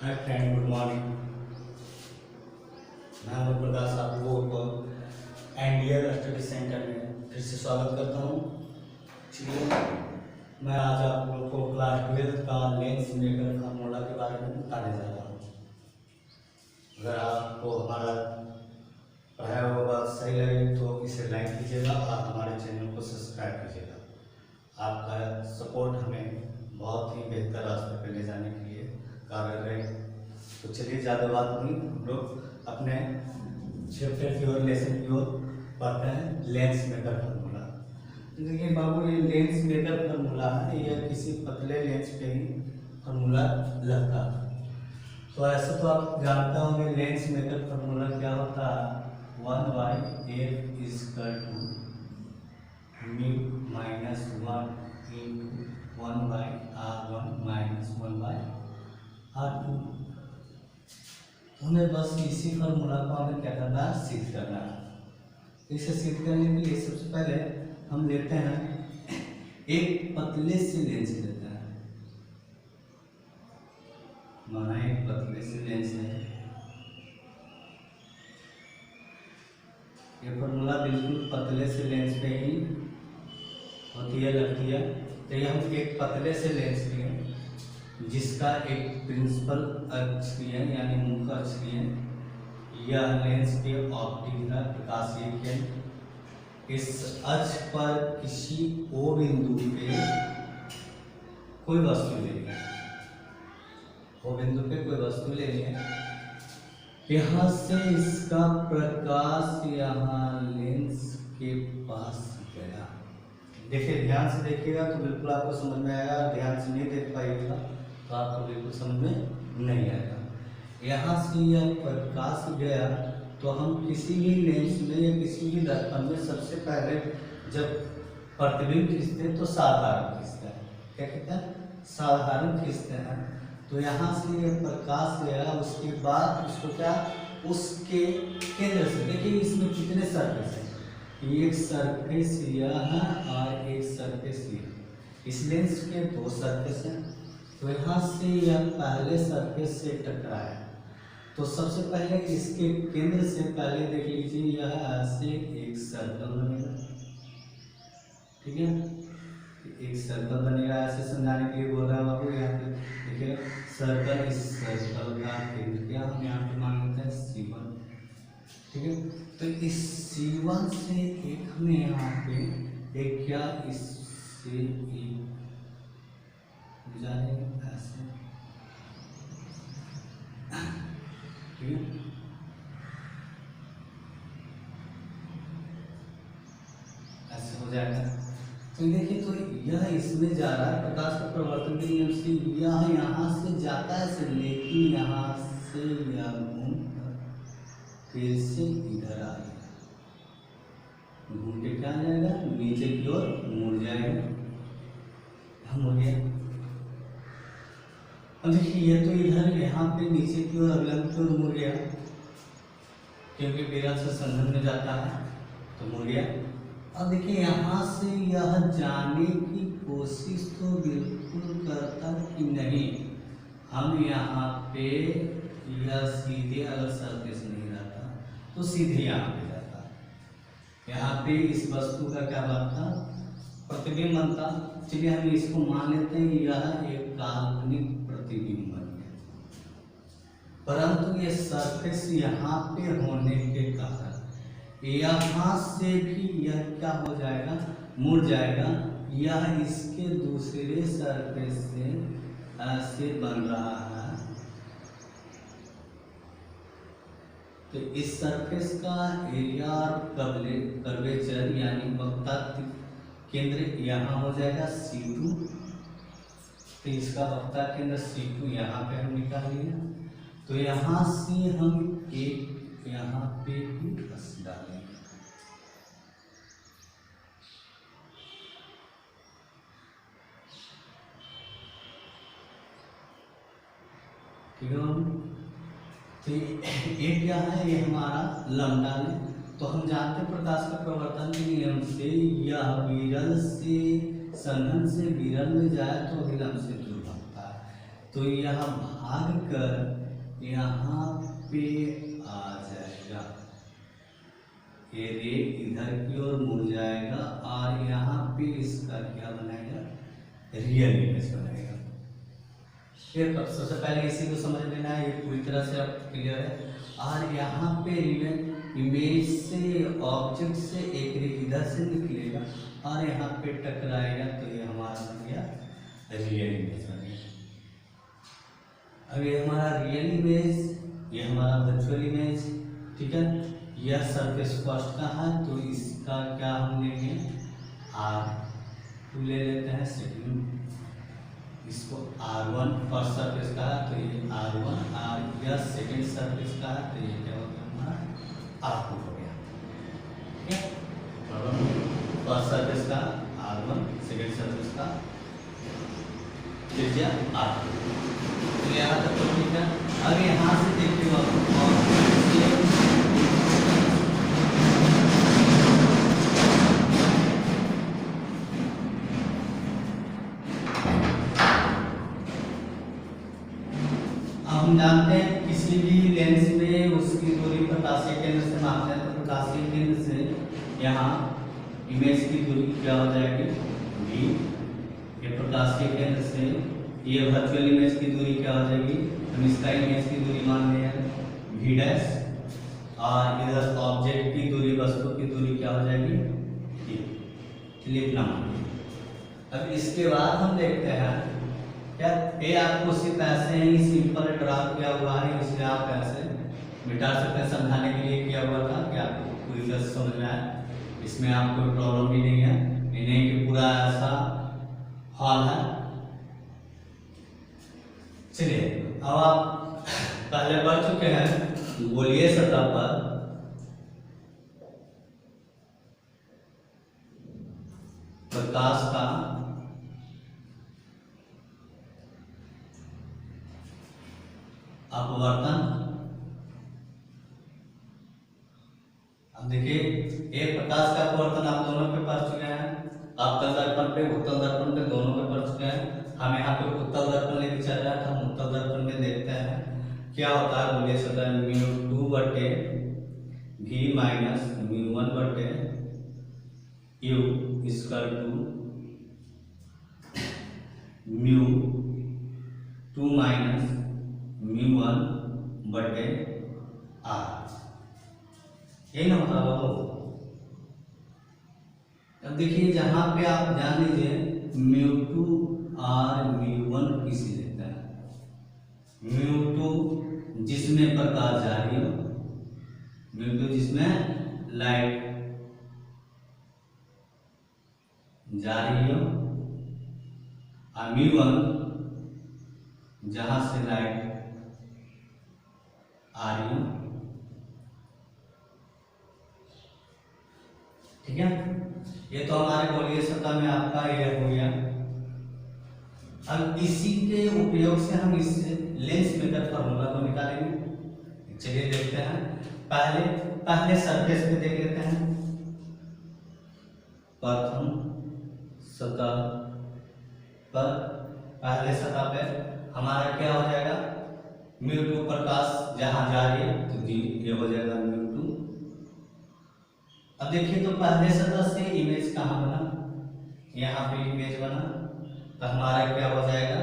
Hi friend, good morning. मैं अमर प्रकाश आपको NDL study centre में फिर से स्वागत करता हूँ। चलिए, मैं आज आप लोग को क्लास 12 का लेंस मेकर फार्मूला के बारे में बताने जा रहा हूँ। अगर आपको हमारा पढ़ाया हुआ बात सही लगे तो इसे लाइक कीजिएगा और हमारे चैनल को सब्सक्राइब कीजिएगा। आपका सपोर्ट हमें बहुत ही बेहतर रास्ते पर ले जाने के लिए कार्य करें। तो चलिए, ज़्यादा बात नहीं, हम लोग अपने चैप्टर की ओर, लेसन की ओर पढ़ते हैं। Lens maker formula. देखिए बाबू, ये लेंस मेकर फार्मूला है, यह किसी पतले लेंस पे ही फार्मूला लगता है। तो ऐसा तो आप जानते होंगे, लेंस मेकर फार्मूला क्या होता है। 1/f = μ - 1 × 1/r1 - 1/r2। हमें बस इसी फार्मूला को हमें क्या करना है, सिद्ध करना है। इसे सिद्ध करने के लिए सबसे पहले हम लेते हैं एक पतले से लेंस लेते हैं। माना एक पतले से लेंस है, ये फार्मूला बिल्कुल पतले से लेंस पे ही होती है, लगती है। तो ये हम एक पतले से लेंस लिए जिसका एक प्रिंसिपल अक्ष है यानी मुख्य अक्ष है। यह लेंस के ऑप्टिक है, प्रकाशीय केंद्र। इस अक्ष पर किसी ओ बिंदु पे कोई वस्तु ले लिया, ओ बिंदु पे कोई वस्तु ले लिया। यहाँ से इसका प्रकाश यहाँ लेंस के पास गया। देखिए, ध्यान से देखिएगा तो बिल्कुल आपको समझ में आएगा। ध्यान से नहीं देख पाइएगा तो आपको बिल्कुल समझ में नहीं आएगा। यहाँ से यह प्रकाश गया तो हम किसी भी लेंस में या किसी भी दर्पण में सबसे पहले जब प्रतिबिंब खींचते हैं तो साधारण खींचते हैं। क्या कहते हैं? साधारण खींचते हैं। तो यहाँ से यह प्रकाश गया, उसके बाद उसको क्या, उसके केंद्र से, देखिए इसमें कितने सरफेस हैं, एक सरफेस यह है और एक सरफेस यह। इस लेंस के दो सरफेस हैं। तो यहाँ से यह पहले सरफेस से टकराया तो सबसे पहले इसके केंद्र से पहले देख लीजिए, यह ऐसे एक सर्कल बनेगा। ठीक है, एक सर्कल बनेगा। ऐसे समझाने के लिए बोल रहा हूँ आपको। यहाँ पे देखिए सर्कल, इस सर्कल का केंद्र क्या हम यहाँ पे मान लेते हैं C1। ठीक है, तो इस C1 से एक हमें यहाँ पे एक क्या, इससे एक जाने ऐसे, ठीक है, ऐसे हो जाएगा। तो देखिए, तो यह इसमें जा रहा है प्रकाश का प्रवर्तन के नियम से। यह यहाँ से जाता है, लेकिन यहाँ से यह घूम फिर से इधर आ गया, घूम के क्या जाएगा, नीचे की ओर मुड़ जाएगा। हम हो गया। अब देखिए, ये तो इधर यहाँ पे नीचे की ओर, अगला की ओर मुड़ गया, क्योंकि विरल से संघन में जाता है तो मुड़ गया। अब देखिए, यहाँ से यह जाने की कोशिश तो बिल्कुल करता कि नहीं, हम यहाँ पे यह सीधे, अगर सरफेस नहीं रहता तो सीधे यहाँ पे जाता। यहाँ पे इस वस्तु का क्या बनता, प्रतिबिंब बनता। चलिए हम इसको मान लेते हैं, यह एक काल्पनिक प्रतिबिंब बन गया। परंतु ये सरफेस यहाँ पे होने के कारण यहाँ से भी यह क्या हो जाएगा, मुड़ जाएगा। यह इसके दूसरे सरफेस से ऐसे बन रहा है। तो इस सरफेस का एरिया और कर्वेचर यानी वक्रता केंद्र यहाँ हो जाएगा C2। तो इसका वक्रता केंद्र C2 यहाँ पे हम निकाल लिए। तो यहाँ से हम एक यहाँ पे भी बस डालेंगे। ठीक है, तो ये क्या है, ये हमारा लंबा है। तो हम जानते हैं प्रकाश का प्रवर्तन के नियम से यह विरल से संघन से विरल में जाए तो विलंब से दूर भागता है। तो यह भाग कर यहाँ पे आ जाएगा, ये रे इधर की ओर मुड़ जाएगा और यहाँ पे इसका क्या बनाएगा, रियल इमेज बनाएगा। ये सबसे पहले इसी को समझ लेना है, ये पूरी तरह से अब क्लियर है। और यहाँ पे इमेज से ऑब्जेक्ट से एक रे इधर से निकलेगा और यहाँ पे टकराएगा, तो ये हमारा बन गया रियल इमेज बन गया। अब ये हमारा रियल इमेज, ये हमारा वर्चुअल इमेज, ठीक है। यह सरफेस कॉस्ट का है, तो इसका क्या हम लेंगे, R2 ले लेते हैं सेकंड, इसको R1 फर्स्ट सरफेस का है, तो ये R1, और यह सेकंड सरफेस का है, तो ये क्या हो गया हमारा R2 हो गया, ठीक है। फर्स्ट सरफेस का R1, सेकंड सरफेस का त्रिज्या R2, तो यहाँ तक तो ठीक है। अब यहाँ से देखते हो हम जानते हैं किसी भी लेंस में उसकी दूरी प्रकाशीय केंद्र से मापते हैं, तो प्रकाशीय केंद्र से यहाँ इमेज की दूरी क्या हो जाएगी, v। ये प्रकाशीय केंद्र से ये वर्चुअल इमेज की दूरी क्या हो जाएगी, हम इसका इमेज की दूरी मान रहे हैं v डैश, और इधर ऑब्जेक्ट की दूरी, वस्तु की दूरी क्या हो जाएगी, ये। चलिए इतना मान लीजिए। अब इसके बाद हम देखते हैं क्या ये आपको सिर्फ ऐसे ही सिंपल ड्रा किया हुआ है, इसलिए आप ऐसे मिटा सकते हैं, समझाने के लिए किया हुआ था कि आपको पूरी तरह से समझ में आए। इसमें आपको कोई प्रॉब्लम भी नहीं है, ये नहीं कि पूरा ऐसा हॉल है। चलिए अब आप पहले पढ़ चुके हैं गोलीय सतह पर प्रकाश का अपवर्तन। अब देखिए एक प्रकाश का अपवर्तन आप दोनों पे पढ़ चुके हैं, अवतल दर्पण पे, उत्तल दर्पण पे, दोनों पे पढ़ चुके हैं। हम यहाँ पे उत्तल दर्पण लेके चल रहा था, हम उत्तल दर्पण में देखते हैं क्या होता है। बोलिए सदा μ2 बटे v माइनस μ1 बटे u इक्वल टू μ2 माइनस μ1 बटे r, यही ना मतलब हो। अब देखिए जहां पे आप जान लीजिए μ2 और μ1 किसी देता है, μ2 जिसमें प्रकाश जारी हो, μ2 जिसमें लाइट जारी हो, और μ1 जहां से लाइट आ रही हो, ठीक है। ये तो हमारे गोलीय सतह में आपका यह हो गया। अब इसी के उपयोग से हम इस लेंस मेकर फॉर्मूला को निकालेंगे। चलिए देखते हैं, पहले सरफेस पे देख लेते हैं। प्रथम सतह पर, पहले सतह पे हमारा क्या हो जाएगा, μ2 प्रकाश जहां जा रही है, तो ये हो जाएगा μ2। अब देखिए तो पहले सतह से इमेज कहाँ बना, यहाँ पे इमेज बना, तो हमारा क्या हो जाएगा,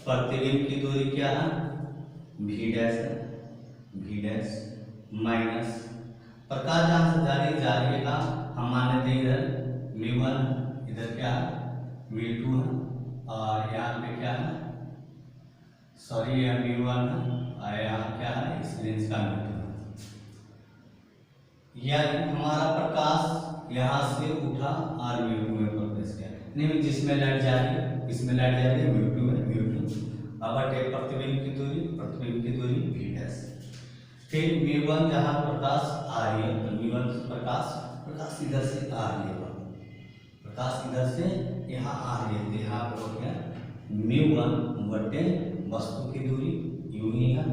प्रतिबिंब की दूरी क्या है, v डैश है, v डैश माइनस प्रकाश जहां से जा रही है का हम मान लेते हैं इधर μ1, इधर क्या है μ2 है, और यहाँ पे क्या है, सॉरी यह μ1 है, और यहाँ क्या है इस लेंस का μ2 है। यह हमारा प्रकाश यहाँ से उठा और μ2 में प्रवेश किया, नहीं जिसमें लाइट जा रही है, इसमें लाइट जा रही है μ2 है, μ2 अब प्रतिबिंब की दूरी v डैश। फिर μ1 जहाँ प्रकाश आ रही है, तो μ1 प्रकाश इधर से आ रही है, प्रकाश इधर से यहाँ आ रही है, तो यहाँ पर हो गया μ1 बटे वस्तु की दूरी u ही है,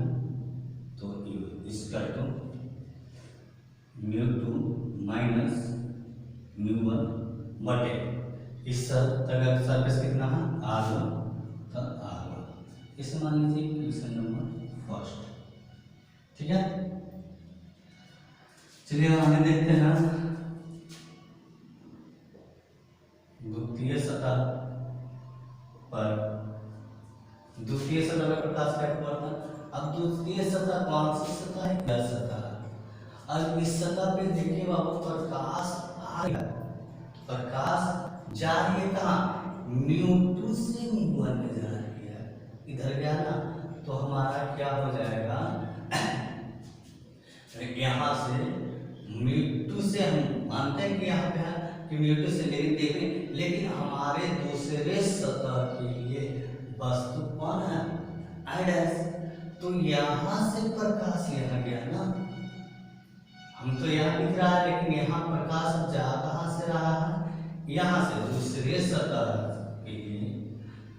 तो u इसका तो μ2 माइनस μ1 बटे इस सरफेस कितना है r1, तो r1 इसे मान लीजिए इक्वेशन नंबर फर्स्ट। ठीक है, चलिए आगे देखते हैं। द्वितीय सतह पर प्रकाश क्या हुआ था। अब द्वितीय सतह कौन सी सतह है, यह सतह। अब इस सतह पे देखिए बाबू प्रकाश आ रहा है, प्रकाश जा रही है कहाँ, μ2 से μ1 में जा रही है, इधर गया ना, तो हमारा क्या हो जाएगा यहाँ से μ2 से हम मानते हैं कि यहाँ पे है कि μ2 से देखें, लेकिन हमारे दूसरे सतह के लिए वस्तु कौन है, I', तो यहाँ से प्रकाश यहाँ गया ना, हम तो यहाँ दिख रहा है, लेकिन यहाँ प्रकाश जा कहाँ से रहा है, यहाँ से दूसरे सतह के लिए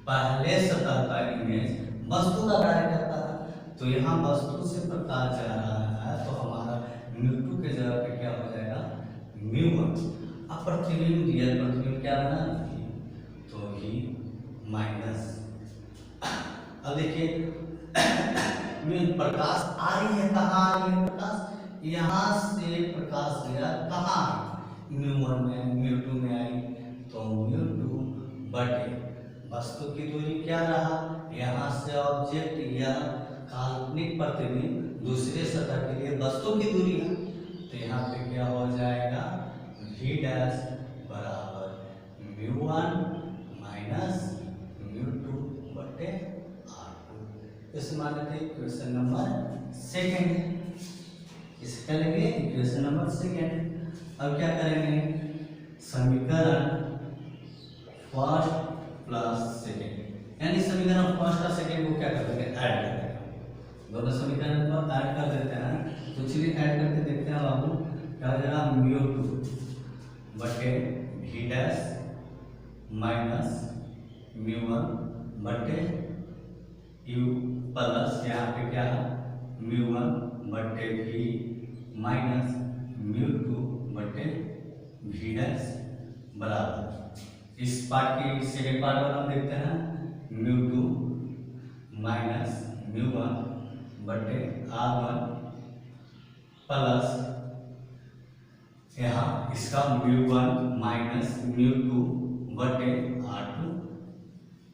पहले सतह का इमेज वस्तु का कार्य करता है, तो यहाँ वस्तु से प्रकाश जा रहा है, तो हमारा μ2 के जगह पे क्या हो जाएगा μ1। अब प्रतिबिंब रियल प्रतिबिंब क्या बना, तो ही माइनस। अब देखिए प्रकाश आ रही है, कहाँ आ रही है प्रकाश, यहाँ से प्रकाश गया कहाँ, μ1 में, μ2 में आई, तो μ2 बटे वस्तु की दूरी क्या रहा, यहाँ से ऑब्जेक्ट या काल्पनिक प्रतिबिंब दूसरे सतह के लिए वस्तु की दूरी है, तो यहाँ पे क्या हो जाएगा v' बराबर μ1 माइनस μ2 बटे r2। इस मान लेते हैं इक्वेशन नंबर सेकेंड, इसे क्या लेंगे इक्वेशन नंबर सेकेंड। अब क्या करेंगे, समीकरण फर्स्ट प्लस सेकेंड, यानी समीकरण फर्स्ट और सेकेंड को क्या कर देंगे, ऐड कर देंगे, दोनों समीकरण को ऐड कर देते हैं। तो चलिए ऐड करके देखते हैं बाबू, क्या हो जाएगा μ2 बटे v' माइनस μ1 बटे u प्लस यहाँ पे क्या है μ1 बटे v माइनस μ2 बटे v' बराबर, इस पार्ट की सेकेंड पार्ट वाला हम देखते हैं, μ2 माइनस μ1 बटे r1 प्लस यहाँ इसका μ1 माइनस μ2 बटे r2।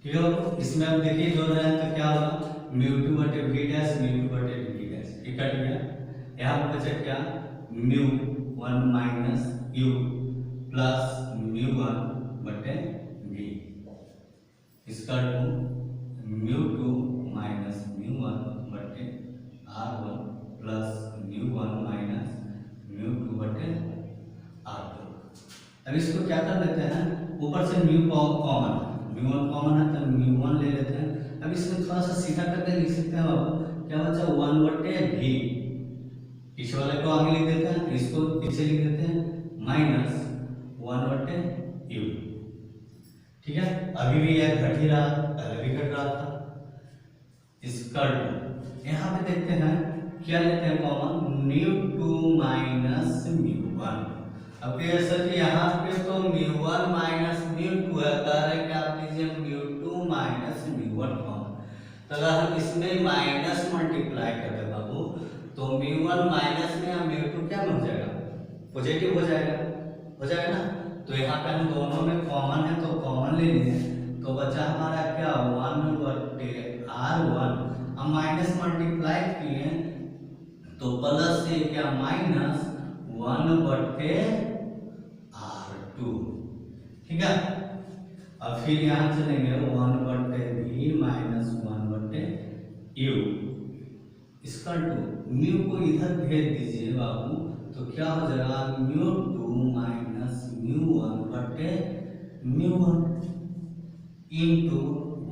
ठीक है, इसमें अब देखिए जो रहे तो क्या होगा, μ2 बटे v' μ2 बटे v' ये कट गया, यहाँ पर बचा क्या μ1 माइनस u प्लस μ1 बटे v, इसका μ2 माइनस μ1 बटे r1 प्लस μ1 माइनस μ2 बटे r2। अब इसको क्या कर लेते हैं, ऊपर से μ कॉमन है, μ1 कॉमन है तो μ1 ले लेते हैं। अब इसको थोड़ा सा सीधा करके लिख सकते हैं बाबू, क्या बचा 1 बटे v, इस वाले को आगे लिख देते हैं, इसको पीछे लिख देते हैं माइनस 1 बटे u। ठीक है, अभी भी यह घट ही रहा, पहले भी घट रहा था। इसका यहाँ पे देखते हैं क्या लेते हैं कॉमन, μ2 माइनस μ1। अब सर जी यहाँ पे तो μ1 माइनस μ2 है, कह रहे हैं कि आप लीजिए μ2 माइनस μ1 कॉमन, तो अगर हम इसमें माइनस मल्टीप्लाई कर दे बाबू, तो μ1 माइनस में μ2 क्या हो जाएगा, पॉजिटिव हो जाएगा ना, तो यहाँ पे हम दोनों में कॉमन है तो कॉमन ले लेंगे, तो बचा हमारा क्या 1 बटे r1, हम माइनस मल्टीप्लाई किए तो प्लस से क्या माइनस 1 बटे r2। ठीक है, अब फिर यहाँ चलेंगे 1 बटे v माइनस 1 बटे u, इसका म्यू को इधर भेज दीजिए बाबू, तो क्या हो जाएगा μ2 माइनस μ1 बटे μ1 इंटू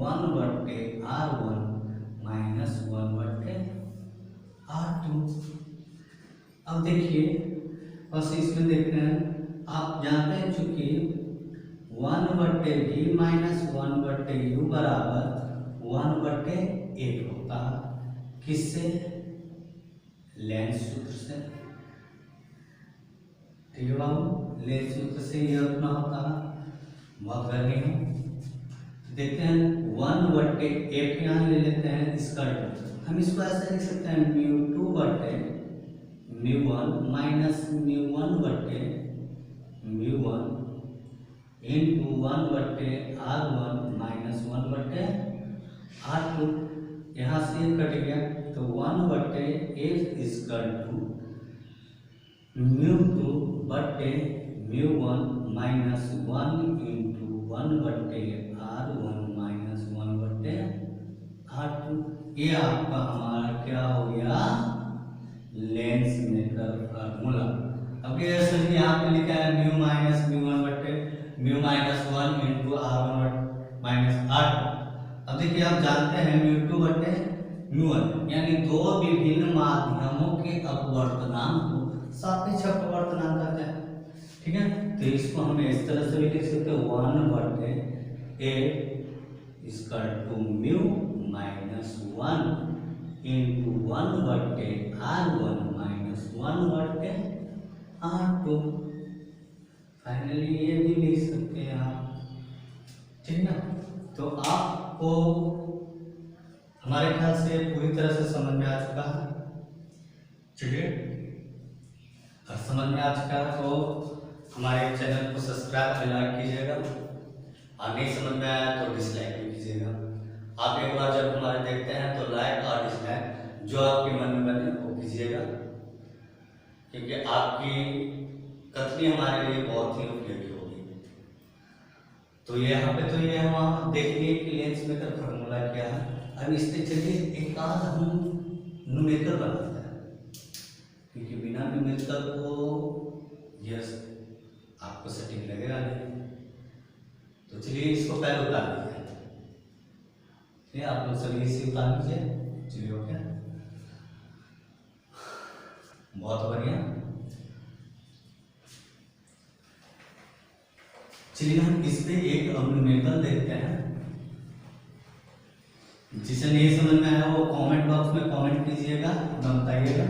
1 बटे r1 माइनस 1 बटे r2। अब देखिए बस इसमें देखते हैं, आप जानते हैं चूंकि 1 बटे v माइनस 1 बटे u बराबर 1 बटे 8 होता है, किससे, लेंस सूत्र से। ठीक है बाबू, लेंस सूत्र से यह अपना होता है, बहुत करनी है। देखते हैं 1/f यहाँ ले लेते हैं स्क्वायर रूट। हम इसको ऐसे लिख सकते हैं μ2/μ1 minus μ1/μ1 into 1/r1 minus 1/r2। यहाँ से कट गया तो 1/f equal to μ2/μ1 minus 1 into 1/r1 minus 1/r2। ये आपका हमारा क्या हो गया, लेंस मेकर फार्मूला। अब ये सही यहाँ पे लिखा है mu minus one into r1 minus r2। अब देखिए आप जानते हैं μ2/μ1 यानी दो विभिन्न माध्यमों के अपवर्तनांक को सापेक्ष अपवर्तनांक कहते हैं। ठीक है, तो इसको हम इस तरह से भी लिख सकते हैं 1/f equal to mu minus 1 into 1/r1 minus 1/r2। Finally ये भी लिख सकते हैं आप। ठीक ना, तो आपको हमारे ख्याल से पूरी तरह से समझ में आ चुका है। चलिए, और समझ में आ चुका है तो हमारे चैनल को सब्सक्राइब और लाइक कीजिएगा, और नहीं समझ में आया तो डिसलाइक भी कीजिएगा। आप एक बार जब हमारे देखते हैं तो लाइक और डिसलाइक जो आपके मन में बने वो कीजिएगा, क्योंकि आपकी कथनी हमारे लिए बहुत ही उपयोगी होगी। तो यहाँ पे तो ये हम देखिए कि लेंस मेकर फार्मूला क्या है। अब इससे चलिए एक आध हम न्यूमेरिकल बनाते हैं, क्योंकि बिना न्यूमेरिकल को यस आपको सेटिंग लगेगा नहीं। तो चलिए इसको पहले उतार लीजिए। ठीक है, आप लोग सभी इसे उतार लीजिए। चलिए ओके, बहुत बढ़िया। चलिए हम इस पे एक न्यूमेरिकल देखते हैं। जिसे नहीं समझ में आया वो कमेंट बॉक्स में कमेंट कीजिएगा, बताइएगा।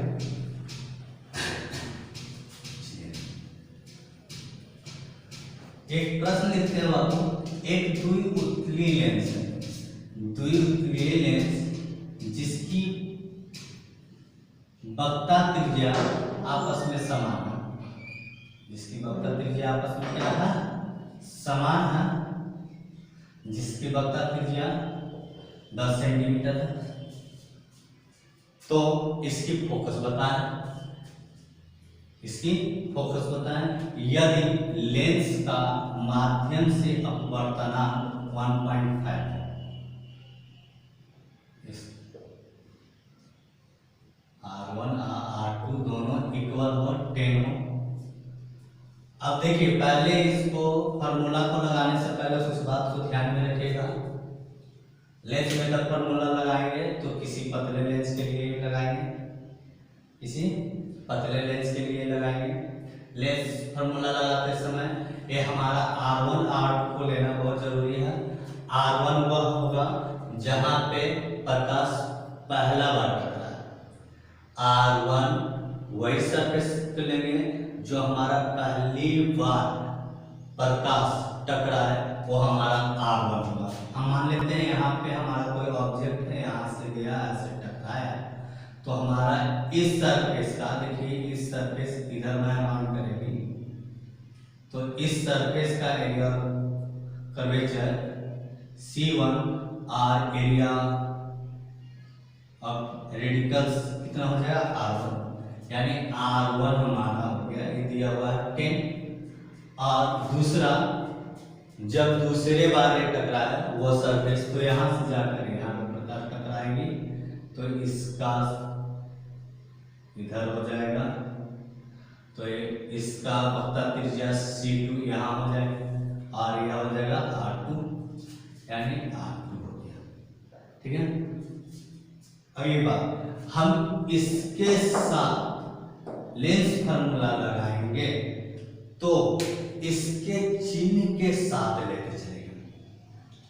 एक प्रश्न लिखते हैं बाबू, एक द्विउतलीय लेंस है, द्विउतलीय लेंस जिसकी वक्रता त्रिज्या आपस में समान है, जिसकी वक्रता त्रिज्या आपस में क्या है, समान है, जिसकी वक्रता त्रिज्या 10 सेंटीमीटर है। तो इसकी फोकस बताएं, इसकी फोकस बताएं। यदि लेंस का माध्यम से अपवर्तनांक 1.5 है, R1 R2 दोनों इक्वल हो 10 हो। अब देखिए पहले इसको फार्मूला को लगाने से पहले उस बात को ध्यान में रखिएगा। लेंस मेकर फार्मूला लगाएंगे तो किसी पतले लेंस के लिए लगाएंगे, किसी पतले लेंस के लिए लगाएंगे। लेंस फार्मूला लगाते समय ये हमारा R1 R2 को लेना बहुत जरूरी है। R1 वह होगा जहां पे प्रकाश पहला बार टकरा है, R1 वही सरफेस को लेंगे जो हमारा पहली बार प्रकाश टकरा है, वो हमारा R1 होगा। हम मान लेते हैं यहाँ पे हमारा कोई ऑब्जेक्ट है, यहाँ से गया ऐसे टकराया, तो हमारा इस सरफेस का, देखिए इस सरफेस इधर मान करेगी, तो इस सरफेस का एरिया कर्वेचर C1 और एरिया ऑफ रेडिकल्स कितना हो जाएगा R1, यानी R1 हमारा हो गया, ये दिया हुआ है 10। और दूसरा, जब दूसरे बार ये टकराया वो सरफेस, तो यहाँ से जाकर यहाँ पर प्रकाश टकराएंगी, तो इसका इधर हो जाएगा, तो इसका वक्रता त्रिज्या C2 यहाँ हो जाएगा और यह हो जाएगा R2, यानी R2 हो गया। ठीक है, अगली बात हम इसके साथ लेंस फार्मूला लगाएंगे तो इसके चिन्ह के साथ लेके चलेंगे,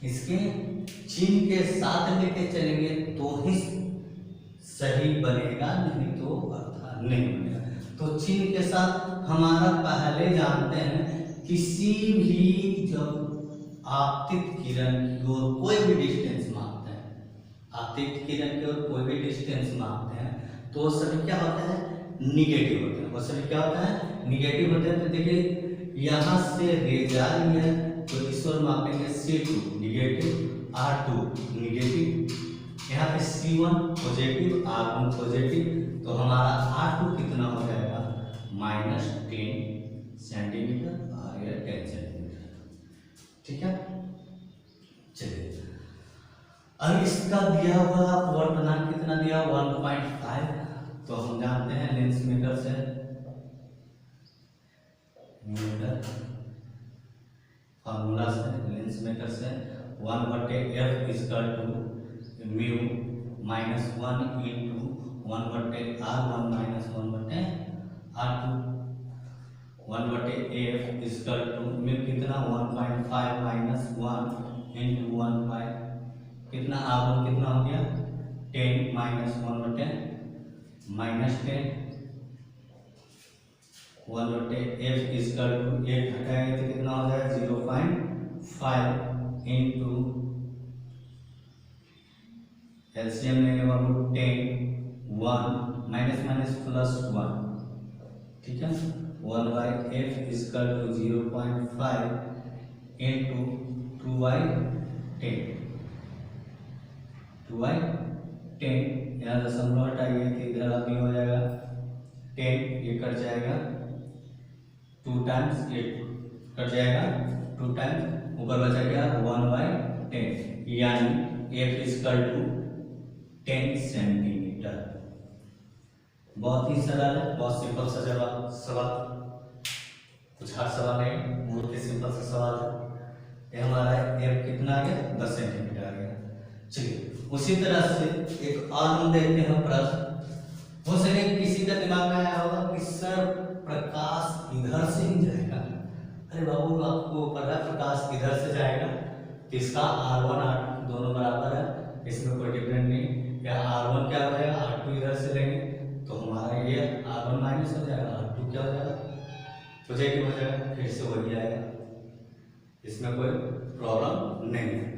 इसके चिन्ह के साथ लेके चलेंगे तो ही सही बनेगा, नहीं तो अर्थात नहीं बनेगा। तो चिन्ह के साथ हमारा पहले जानते हैं, किसी भी जब आपतित किरण की ओर कोई भी डिस्टेंस मापते हैं, आपतित किरण की ओर कोई भी डिस्टेंस मापते हैं तो वो सभी क्या होता है, निगेटिव होते हैं। वो सभी क्या होता है, निगेटिव होते हैं। तो देखिए यहाँ से रे जा रही है तो इस ओर मापेंगे C2 निगेटिव, R2 निगेटिव, यहाँ पे C1 पॉजिटिव, R1 पॉजिटिव, तो हमारा R2 कितना हो जाएगा, -10 सेंटीमीटर और ये 10 सेंटीमीटर। ठीक है, चलिए अब इसका दिया हुआ अपवर्तनांक कितना दिया, 1.5। तो हम जानते हैं लेंस मेकर से, मीटर फॉर्मूला से, लेंस मेकर से 1/f equal to mu -1 into 1/r1 minus 1/r2, 1/f equal to mu कितना 1.5 माइनस 1 इंटू 1/, कितना r1 कितना हो गया 10 माइनस 1/10 -10, 1/f इक्वल टू 1 घटाएंगे तो कितना हो जाएगा 0.5 इंटू एलसीएम लेंगे 10 1 माइनस माइनस प्लस 1, ठीक है, 1/f इक्वल टू 0.5 इंटू 2/10, 2/10, यहाँ दशमलव हटाइए तो इधर अभी हो जाएगा 10, ये कट जाएगा 2 टाइम्स, ये कट जाएगा 2 टाइम्स, ऊपर बचा गया 1/10, यानी f इक्वल टू 10 सेंटीमीटर। बहुत ही सरल है, बहुत सिंपल सा जवाब सवाल, कुछ हार्ड सवाल है, बहुत ही सिंपल सा सवाल है। ये हमारा f कितना आ गया 10 सेंटीमीटर आ गया। चलिए उसी तरह से एक और हम देखते हैं प्रश्न। हो सके किसी का दिमाग में आया होगा कि सर प्रकाश इधर से ही जाएगा। अरे बाबू आपको पता है प्रकाश इधर से जाएगा तो इसका R1 R2 दोनों बराबर है, इसमें कोई डिफरेंस नहीं। या R1 क्या हो जाएगा, R2 इधर से लेंगे तो हमारा ये R1 माइनस हो जाएगा, R2 क्या हो जाएगा पॉजिटिव हो जाएगा, फिर से हो जाएगा, इसमें कोई प्रॉब्लम नहीं है।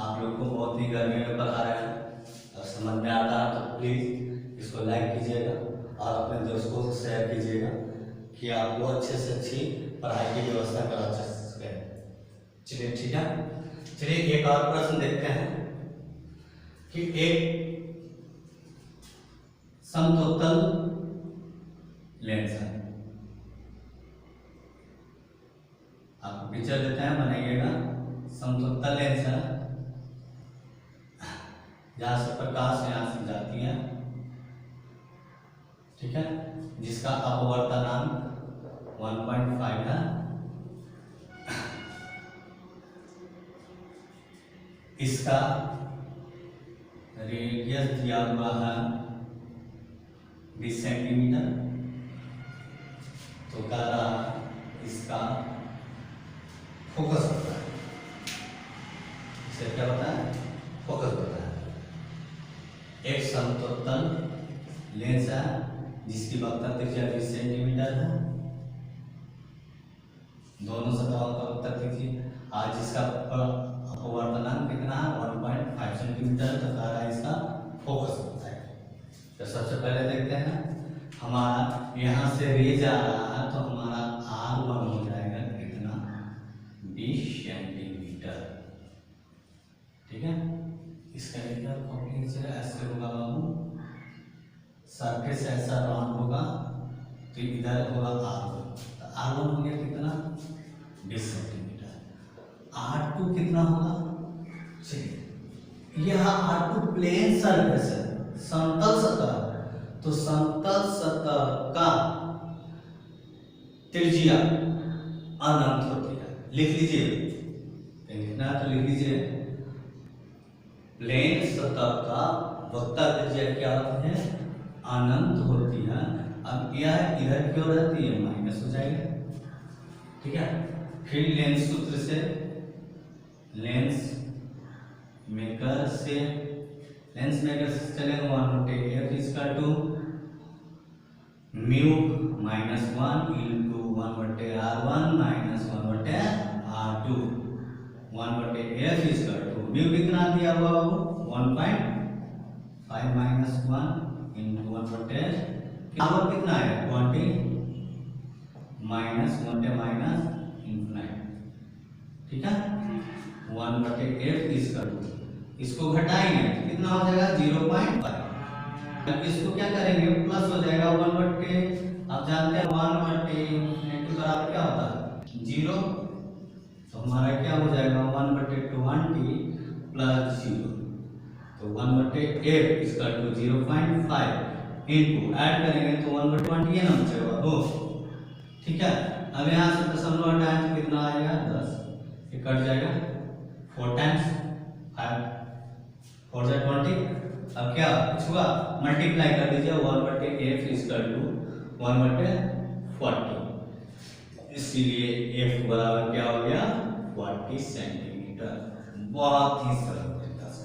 आप लोग को बहुत ही गर्मी में पढ़ा रहे हैं, और समझ में आता है तो प्लीज़ इसको लाइक कीजिएगा और अपने दोस्तों को शेयर कीजिएगा कि आप लोग अच्छे से अच्छी पढ़ाई की व्यवस्था करा सकें। चलिए ठीक है, चलिए एक और प्रश्न देखते हैं कि एक समतल लेंस है, आपको पिक्चर देते हैं बनाइएगा। समतल लेंस है, जहाँ से प्रकाश यहाँ से जाती है, ठीक है, जिसका अपवर्तनांक 1.5 है। इसका रेडियस दिया हुआ है 20 सेंटीमीटर। तो कह रहा इसका फोकस होता है, इसे क्या होता है, फोकस होता है। एक समतल लेंस है जिसकी वक्रता त्रिज्या 20 सेंटीमीटर है, दोनों सतहों का वक्रता त्रिज्या, आज जिसका अपवर्तनांक कितना है 1.5 सेंटीमीटर, तो कह रहा है इसका फोकस होता है। तो सबसे पहले देखते हैं, हमारा यहाँ से रे जा रहा है तो हमारा R1 हो जाएगा कितना 20 सेंटीमीटर, ठीक है। इसका इधर ऐसे होगा बाबू, सरफेस ऐसा राउंड होगा तो इधर होगा R1, तो R1 हो गया कितना 20 सेंटीमीटर। R2 कितना होगा, चलिए यह R2 प्लेन सरफेस है, समतल सतह, तो समतल सतह का त्रिज्या अनंत होती है, लिख लीजिए, लिखना तो लिख लीजिए। प्लेन सतह का वक्रता त्रिज्या क्या होती है, अनंत होती है। अब यह इधर क्यों रहती है, माइनस हो जाएगा, ठीक है। फिर लेंस सूत्र से, लेंस मेकर से लेंस में अगर चलेगा 1/f equal to mu minus 1 into 1/r1 minus 1/r2 1/f equal to mu कितना दिया हुआ वो 1.5 माइनस 1 इंटू 1/f आवर कितना है 20 माइनस 1 माइनस इन्फिनिटी, ठीक है 1/f इक्वल टू इसको घटाएंगे कितना हो जाएगा 0.5। अब इसको क्या करेंगे प्लस हो जाएगा 1/, आप जानते हैं 1/∞ बराबर क्या होता है 0, तो हमारा क्या हो जाएगा 1/20 प्लस 0, तो 1/f equal to 0.5 into add करेंगे तो 1/20 है ना बचेगा वो, ठीक है। अब यहाँ से दशमलव हटाएं तो कितना आएगा 10, ये कट जाएगा 4 टाइम्स 5 4 जा 20। अब क्या कुछ हुआ मल्टीप्लाई कर दीजिए 1/f इक्वल टू 1/40, इसलिए f बराबर क्या हो गया 40 सेंटीमीटर। बहुत ही सरल तरीका से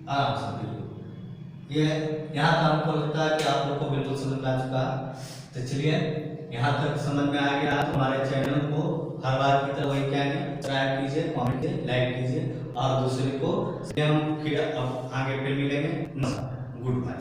आराम से बिल्कुल ये यहाँ तक आपको लगता है कि आप लोग को बिल्कुल समझ में आ चुका है। तो चलिए यहाँ तक समझ में आ गया तो हमारे चैनल को हर बार की तरह वही कहेंगे सब्सक्राइब कीजिए, कमेंट कीजिए, लाइक कीजिए और दूसरे को हम फिर अब आगे फिर मिलेंगे। Good bye.